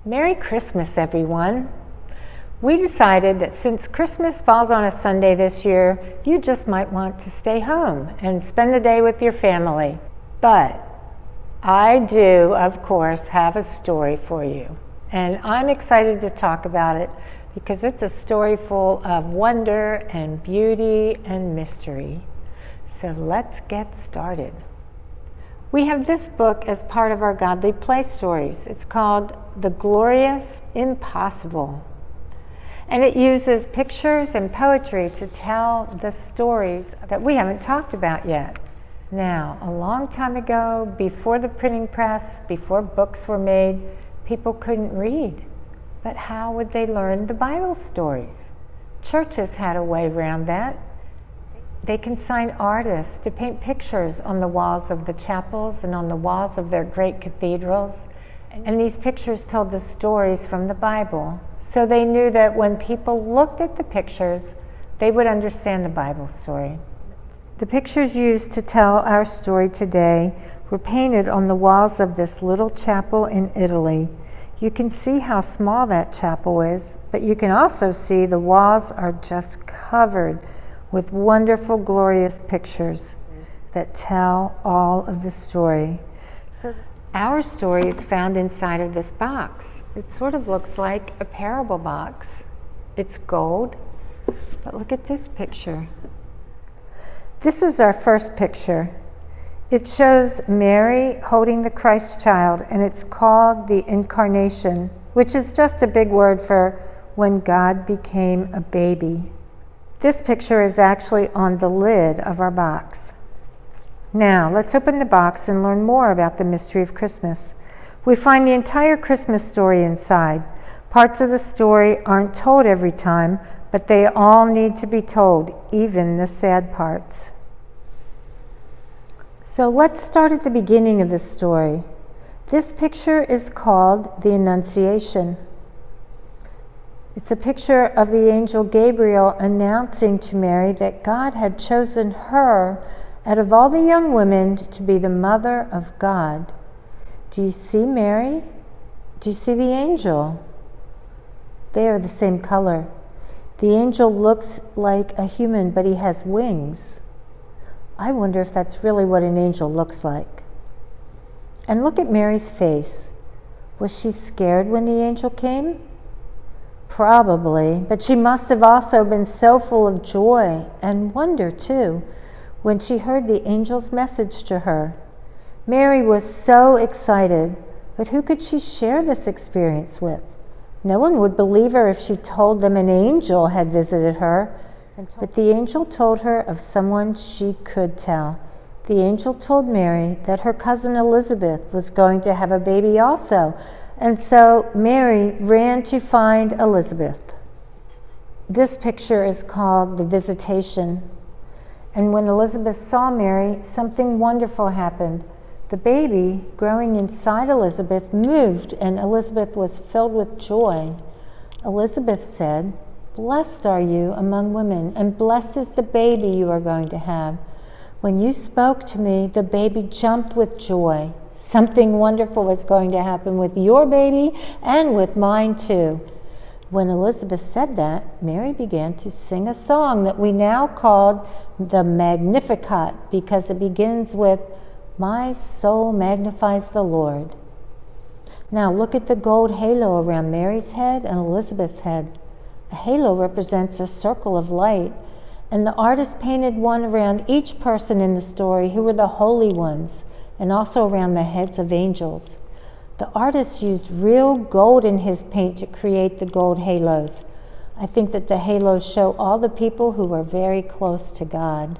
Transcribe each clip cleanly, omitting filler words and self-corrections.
Merry Christmas, everyone. We decided that since Christmas falls on a Sunday this year, you just might want to stay home and spend the day with your family. But I do, of course, have a story for you. And I'm excited to talk about it because it's a story full of wonder and beauty and mystery. So let's get started. We have this book as part of our Godly Play Stories. It's called The Glorious Impossible. And it uses pictures and poetry to tell the stories that we haven't talked about yet. Now, a long time ago, before the printing press, before books were made, people couldn't read. But how would they learn the Bible stories? Churches had a way around that. They consigned artists to paint pictures on the walls of the chapels and on the walls of their great cathedrals. And these pictures told the stories from the Bible. So they knew that when people looked at the pictures, they would understand the Bible story. The pictures used to tell our story today were painted on the walls of this little chapel in Italy. You can see how small that chapel is, but you can also see the walls are just covered with wonderful, glorious pictures that tell all of the story. So our story is found inside of this box. It sort of looks like a parable box. It's gold, but look at this picture. This is our first picture. It shows Mary holding the Christ child, and it's called the Incarnation, which is just a big word for when God became a baby. This picture is actually on the lid of our box. Now, let's open the box and learn more about the mystery of Christmas. We find the entire Christmas story inside. Parts of the story aren't told every time, but they all need to be told, even the sad parts. So let's start at the beginning of the story. This picture is called the Annunciation. It's a picture of the angel Gabriel announcing to Mary that God had chosen her out of all the young women to be the mother of God. Do you see Mary? Do you see the angel? They are the same color. The angel looks like a human, but he has wings. I wonder if that's really what an angel looks like. And look at Mary's face. Was she scared when the angel came? Probably, but she must have also been so full of joy and wonder too when she heard the angel's message to her. Mary was so excited, but who could she share this experience with? No one would believe her if she told them an angel had visited her, but the angel told her of someone she could tell. The angel told Mary that her cousin Elizabeth was going to have a baby also. And so Mary ran to find Elizabeth. This picture is called the Visitation. And when Elizabeth saw Mary, something wonderful happened. The baby growing inside Elizabeth moved, and Elizabeth was filled with joy. Elizabeth said, "Blessed are you among women, and blessed is the baby you are going to have. When you spoke to me, the baby jumped with joy. Something wonderful was going to happen with your baby and with mine too." When Elizabeth said that, Mary began to sing a song that we now call the Magnificat because it begins with, "My soul magnifies the Lord." Now look at the gold halo around Mary's head and Elizabeth's head. A halo represents a circle of light, and the artist painted one around each person in the story who were the holy ones, and also around the heads of angels. The artist used real gold in his paint to create the gold halos. I think that the halos show all the people who are very close to God.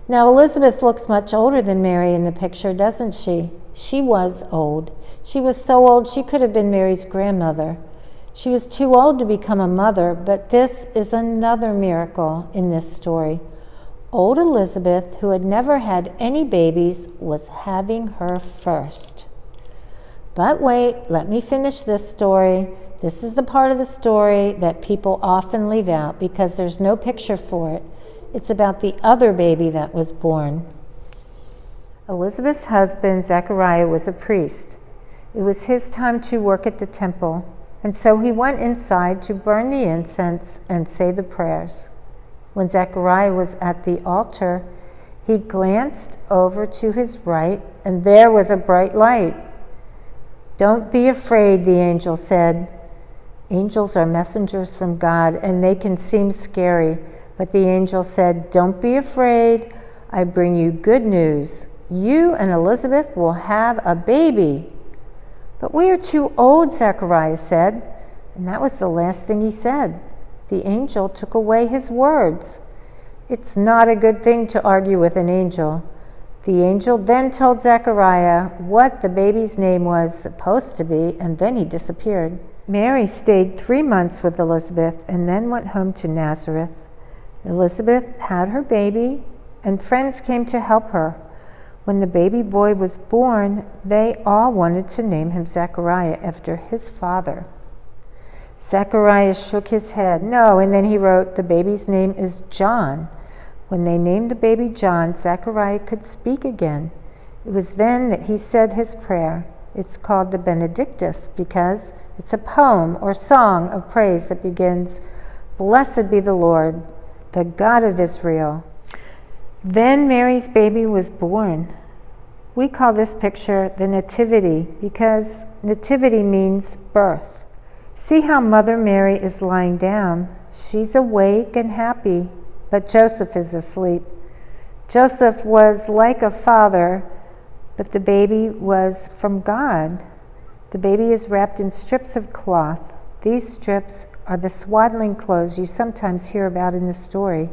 Now, Elizabeth looks much older than Mary in the picture, doesn't she? She was old. She was so old she could have been Mary's grandmother. She was too old to become a mother, but this is another miracle in this story. Old Elizabeth, who had never had any babies, was having her first. But wait, let me finish this story. This is the part of the story that people often leave out because there's no picture for it. It's about the other baby that was born. Elizabeth's husband, Zechariah, was a priest. It was his time to work at the temple, and so he went inside to burn the incense and say the prayers. When Zechariah was at the altar, he glanced over to his right, and there was a bright light. "Don't be afraid," the angel said. Angels are messengers from God, and they can seem scary, but the angel said, "Don't be afraid. I bring you good news. You and Elizabeth will have a baby." "But we are too old," Zechariah said, and that was the last thing he said. The angel took away his words. It's not a good thing to argue with an angel. The angel then told Zechariah what the baby's name was supposed to be, and then he disappeared. Mary stayed 3 months with Elizabeth and then went home to Nazareth. Elizabeth had her baby, and friends came to help her. When the baby boy was born, they all wanted to name him Zechariah after his father. Zechariah shook his head. No, and then he wrote, "The baby's name is John." When they named the baby John, Zechariah could speak again. It was then that he said his prayer. It's called the Benedictus because it's a poem or song of praise that begins, "Blessed be the Lord, the God of Israel." Then Mary's baby was born. We call this picture the Nativity because nativity means birth. See how Mother Mary is lying down. She's awake and happy, but Joseph is asleep. Joseph was like a father, but the baby was from God. The baby is wrapped in strips of cloth. These strips are the swaddling clothes you sometimes hear about in the story.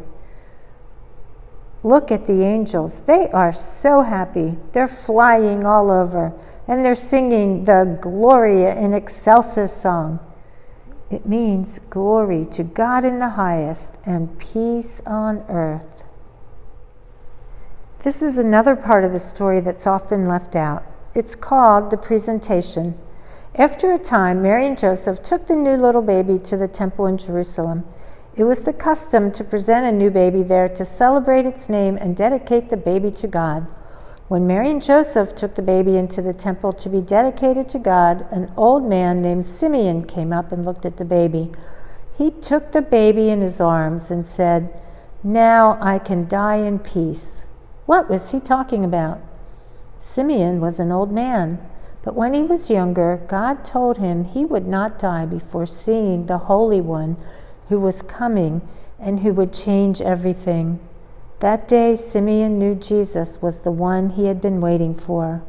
Look at the angels. They are so happy. They're flying all over, and they're singing the Gloria in Excelsis song. It means glory to God in the highest and peace on earth. This is another part of the story that's often left out. It's called the presentation. After a time, Mary and Joseph took the new little baby to the temple in Jerusalem. It was the custom to present a new baby there to celebrate its name and dedicate the baby to God. When Mary and Joseph took the baby into the temple to be dedicated to God, an old man named Simeon came up and looked at the baby. He took the baby in his arms and said, "Now I can die in peace." What was he talking about? Simeon was an old man, but when he was younger, God told him he would not die before seeing the Holy One who was coming and who would change everything. That day, Simeon knew Jesus was the one he had been waiting for.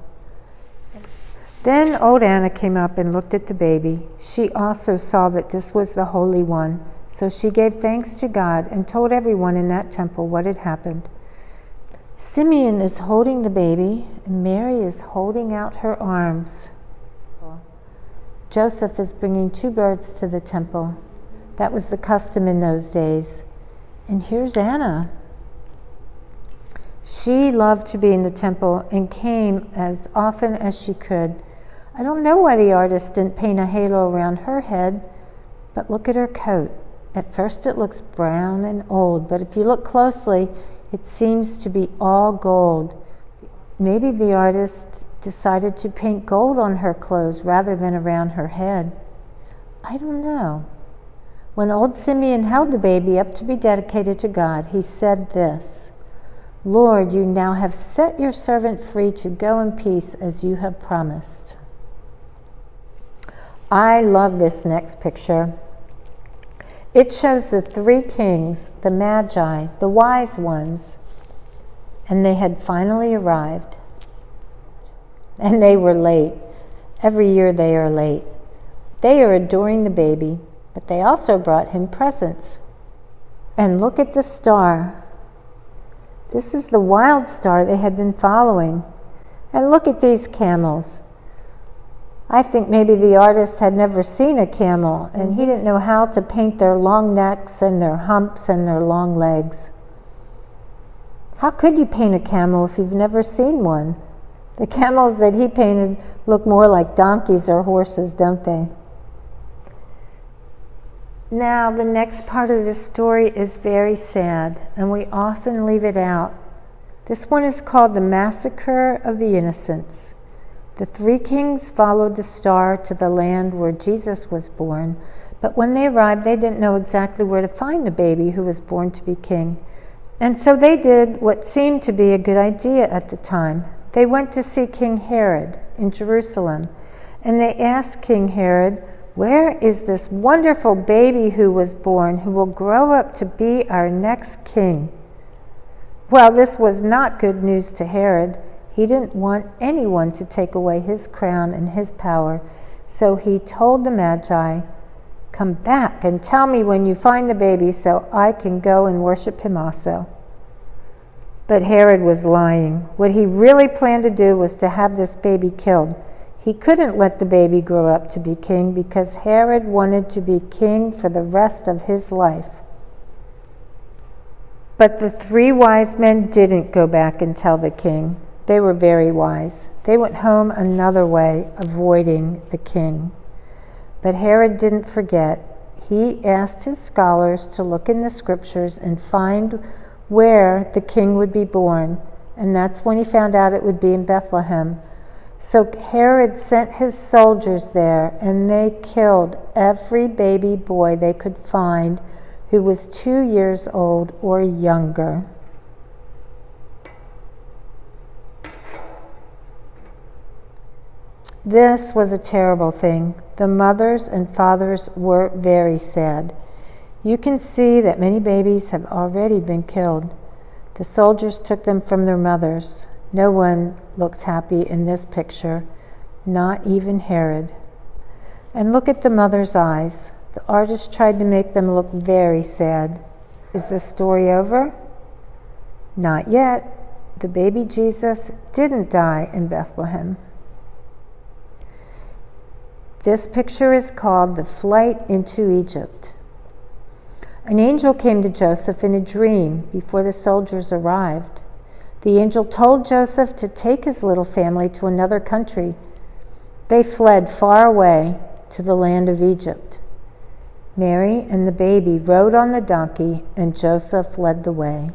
Then old Anna came up and looked at the baby. She also saw that this was the Holy One, so she gave thanks to God and told everyone in that temple what had happened. Simeon is holding the baby, and Mary is holding out her arms. Joseph is bringing 2 birds to the temple. That was the custom in those days. And here's Anna. She loved to be in the temple and came as often as she could. I don't know why the artist didn't paint a halo around her head, but look at her coat. At first it looks brown and old, but if you look closely, it seems to be all gold. Maybe the artist decided to paint gold on her clothes rather than around her head. I don't know. When old Simeon held the baby up to be dedicated to God, he said this, "Lord, you now have set your servant free to go in peace as you have promised." I love this next picture. It shows the 3 kings, the Magi, the wise ones, and they had finally arrived. And they were late. Every year they are late. They are adoring the baby, but they also brought him presents. And look at the star. This is the wild star they had been following. And look at these camels. I think maybe the artist had never seen a camel, and he didn't know how to paint their long necks and their humps and their long legs. How could you paint a camel if you've never seen one? The camels that he painted look more like donkeys or horses, don't they? Now, the next part of this story is very sad, and we often leave it out. This one is called the Massacre of the Innocents. The 3 kings followed the star to the land where Jesus was born, but when they arrived, they didn't know exactly where to find the baby who was born to be king. And so they did what seemed to be a good idea at the time. They went to see King Herod in Jerusalem, and they asked King Herod, "Where is this wonderful baby who was born, who will grow up to be our next king?" Well, this was not good news to Herod. He didn't want anyone to take away his crown and his power, so he told the Magi, "Come back and tell me when you find the baby so I can go and worship him also." But Herod was lying. What he really planned to do was to have this baby killed. He couldn't let the baby grow up to be king because Herod wanted to be king for the rest of his life. But the 3 wise men didn't go back and tell the king. They were very wise. They went home another way, avoiding the king. But Herod didn't forget. He asked his scholars to look in the scriptures and find where the king would be born, and that's when he found out it would be in Bethlehem. So Herod sent his soldiers there, and they killed every baby boy they could find who was 2 years old or younger. This was a terrible thing. The mothers and fathers were very sad. You can see that many babies have already been killed. The soldiers took them from their mothers. No one looks happy in this picture, not even Herod. And look at the mother's eyes. The artist tried to make them look very sad. Is the story over? Not yet. The baby Jesus didn't die in Bethlehem. This picture is called The Flight into Egypt. An angel came to Joseph in a dream before the soldiers arrived. The angel told Joseph to take his little family to another country. They fled far away to the land of Egypt. Mary and the baby rode on the donkey, and Joseph led the way.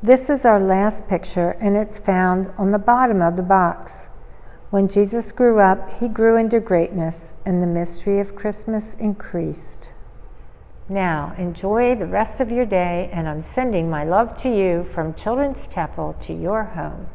This is our last picture, and it's found on the bottom of the box. When Jesus grew up, he grew into greatness, and the mystery of Christmas increased. Now, enjoy the rest of your day, and I'm sending my love to you from Children's Chapel to your home.